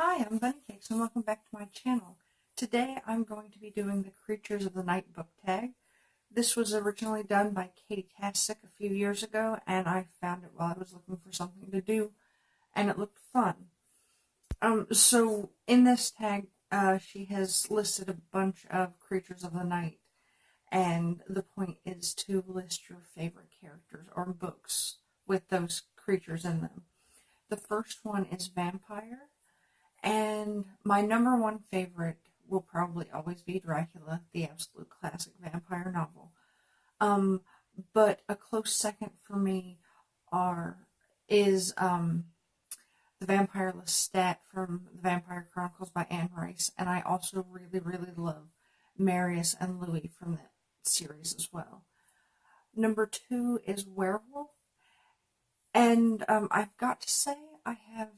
Hi, I'm Bunny Cakes and welcome back to my channel. Today I'm going to be doing the Creatures of the Night book tag. This was originally done by Katie Kasich a few years ago, and I found it while I was looking for something to do, and it looked fun. So in this tag, she has listed a bunch of Creatures of the Night, and the point is to list your favorite characters or books with those creatures in them. The first one is Vampire. And my number one favorite will probably always be Dracula, the absolute classic vampire novel. But a close second for me is The Vampire Lestat from The Vampire Chronicles by Anne Rice, and I also really love Marius and Louis from that series as well. Number two is Werewolf, and I've got to say I have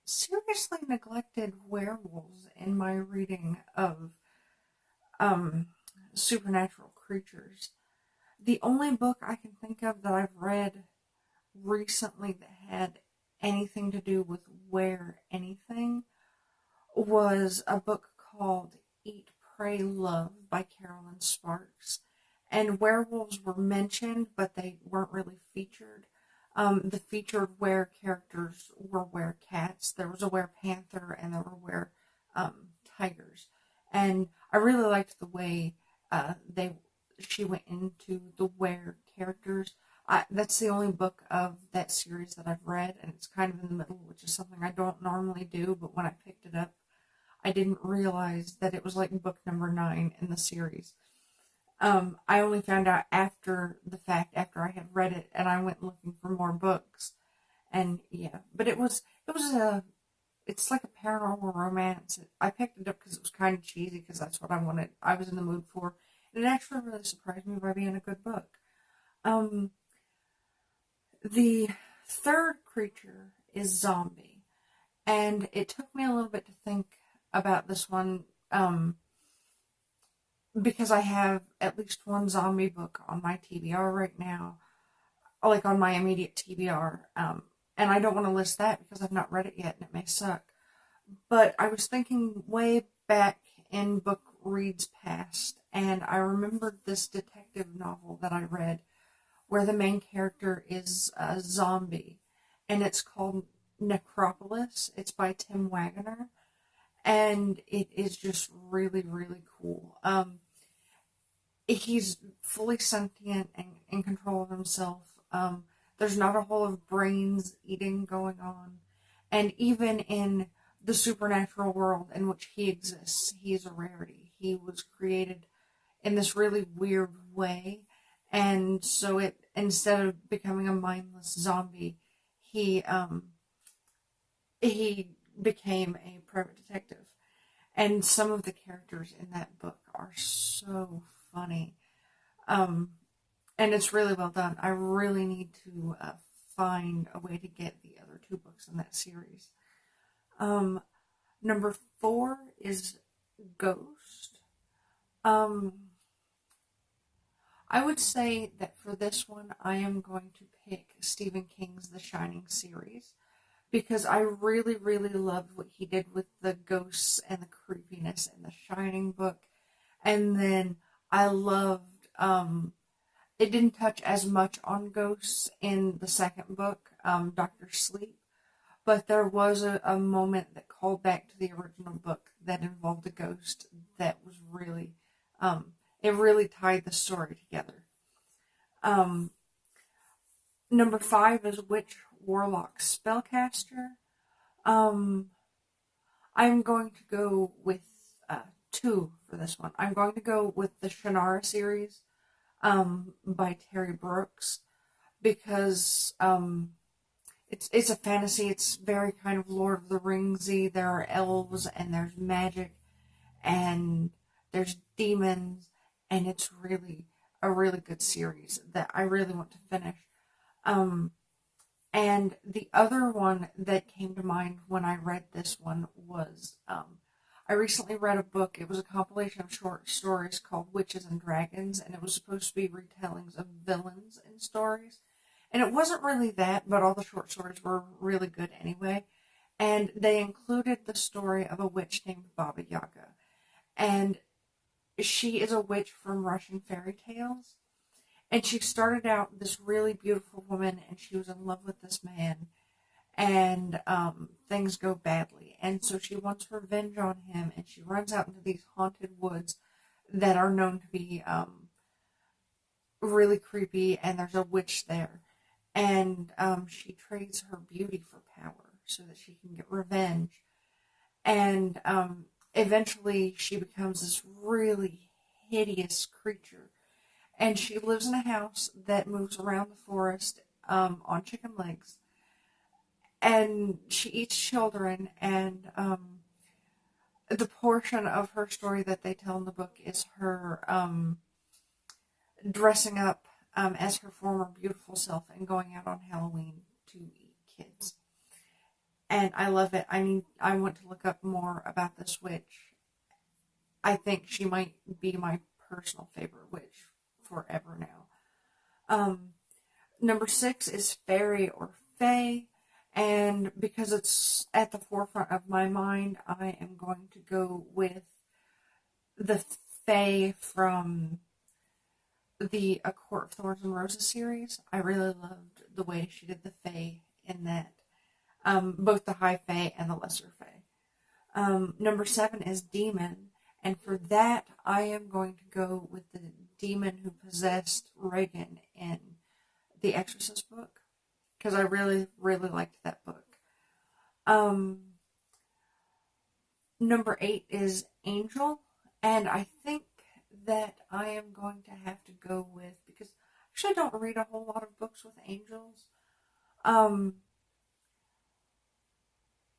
seriously neglected werewolves in my reading of supernatural creatures. The only book I can think of that I've read recently that had anything to do with anything was a book called Eat, Pray, Love by Carolyn Sparks. And werewolves were mentioned, but they weren't really featured. The featured were characters were cats. There was a panther, and there were tigers. And I really liked the way she went into the characters. That's the only book of that series that I've read, and it's kind of in the middle, which is something I don't normally do. But when I picked it up, I didn't realize that it was like book number 9 in the series. I only found out after the fact, after I had read it, and I went looking for more books. And yeah, but it's like a paranormal romance. I picked it up because it was kind of cheesy, because that's what I wanted. I was in the mood for. And it actually really surprised me by being a good book. The third creature is zombie, and it took me a little bit to think about this one. Because I have at least one zombie book on my TBR right now, like on my immediate TBR, and I don't want to list that because I've not read it yet and it may suck. But I was thinking way back in book reads past, and I remembered this detective novel that I read where the main character is a zombie, and it's called Necropolis. It's by Tim Waggoner, and it is just really cool. He's fully sentient and in control of himself. There's not a whole of brains eating going on, and even in the supernatural world in which he exists, he is a rarity. He was created in this really weird way, and so instead of becoming a mindless zombie, he became a private detective. And some of the characters in that book are so funny. And it's really well done. I really need to find a way to get the other 2 books in that series. Number 4 is Ghost. I would say that for this one, I am going to pick Stephen King's The Shining series, because I really loved what he did with the ghosts and the creepiness in the Shining book. And then I loved, it didn't touch as much on ghosts in the second book, Dr. Sleep, but there was a moment that called back to the original book that involved a ghost that was really, it really tied the story together. Number 5 is Witch, Warlock, Spellcaster. I'm going to go with 2 for this one. I'm going to go with the Shannara series by Terry Brooks, because it's a fantasy. It's very kind of Lord of the Ringsy. There are elves and there's magic and there's demons, and it's really a really good series that I really want to finish. And the other one that came to mind when I read this one was, I recently read a book. It was a compilation of short stories called Witches and Dragons, and it was supposed to be retellings of villains in stories. And it wasn't really that, but all the short stories were really good anyway. and they included the story of a witch named Baba Yaga. And she is a witch from Russian fairy tales. And she started out this really beautiful woman, and she was in love with this man, and things go badly. And so she wants revenge on him, and she runs out into these haunted woods that are known to be really creepy, and there's a witch there. And she trades her beauty for power so that she can get revenge. And eventually she becomes this really hideous creature. And she lives in a house that moves around the forest on chicken legs. And she eats children, and the portion of her story that they tell in the book is her dressing up as her former beautiful self and going out on Halloween to eat kids. And I love it. I mean, I want to look up more about this witch. I think she might be my personal favorite witch forever now. Number 6 is fairy or fae. And because it's at the forefront of my mind, I am going to go with the fae from the A Court of Thorns and Roses series. I really loved the way she did the fae in that. Both the high fae and the lesser fae. Number 7 is demon. And for that, I am going to go with the demon who possessed Regan in the Exorcist book, because I really, really liked that book. Number 8 is angel, and I think that I am going to have to go with, because actually I don't read a whole lot of books with angels.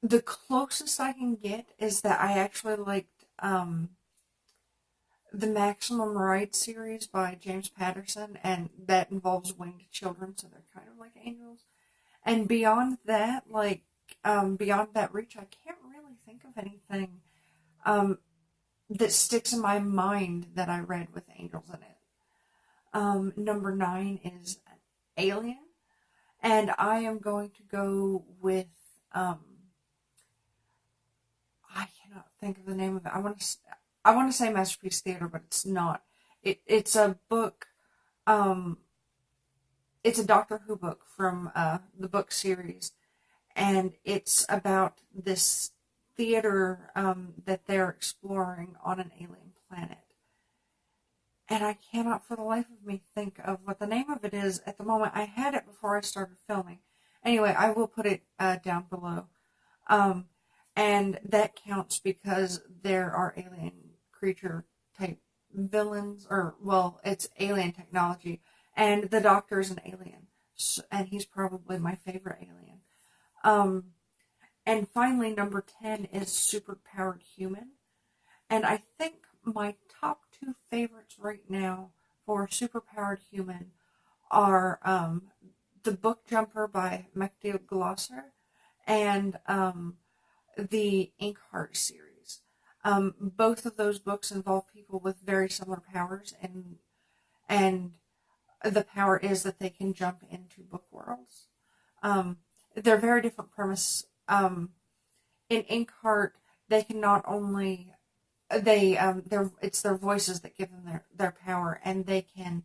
The closest I can get is that I actually liked the Maximum Ride series by James Patterson, and that involves winged children, so they're kind of like angels. And beyond that, beyond that reach, I can't really think of anything that sticks in my mind that I read with angels in it. Number 9 is alien, and I am going to go with I cannot think of the name of it. I want to say Masterpiece Theater, but it's not. It's a book. It's a Doctor Who book from the book series, and it's about this theater that they're exploring on an alien planet. And I cannot for the life of me think of what the name of it is at the moment. I had it before I started filming. Anyway, I will put it down below. And that counts because there are alien creature type villains, or, well, it's alien technology, and the Doctor is an alien, and he's probably my favorite alien. And finally, number 10 is Superpowered Human, and I think my top 2 favorites right now for Superpowered Human are the Book Jumper by Mechtiel Glosser and the Inkheart series. Both of those books involve people with very similar powers, and the power is that they can jump into book worlds. They're very different premise. In Inkheart, they can not only it's their voices that give them their power, and they can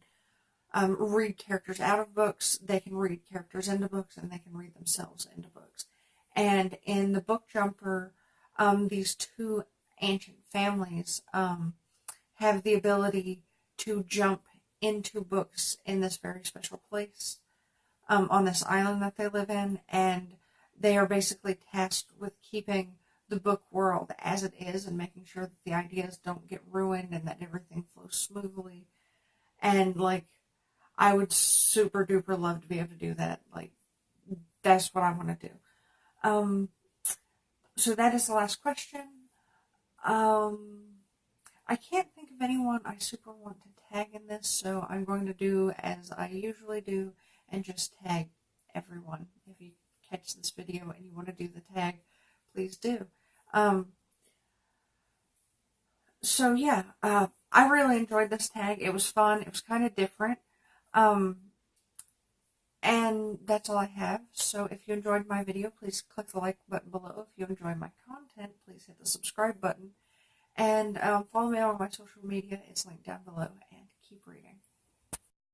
read characters out of books, they can read characters into books, and they can read themselves into books. And in the Book Jumper, these 2 ancient families have the ability to jump into books in this very special place on this island that they live in, and they are basically tasked with keeping the book world as it is and making sure that the ideas don't get ruined and that everything flows smoothly. And I would super duper love to be able to do that. That's what I want to do. So that is the last question. I can't think of anyone I super want to tag in this, so I'm going to do as I usually do and just tag everyone. If you catch this video and you want to do the tag, please do. So yeah, I really enjoyed this tag. It was fun. It was kind of different. And that's all I have. So if you enjoyed my video, please click the like button below. If you enjoy my content, please hit the subscribe button. And follow me on my social media. It's linked down below. And keep reading.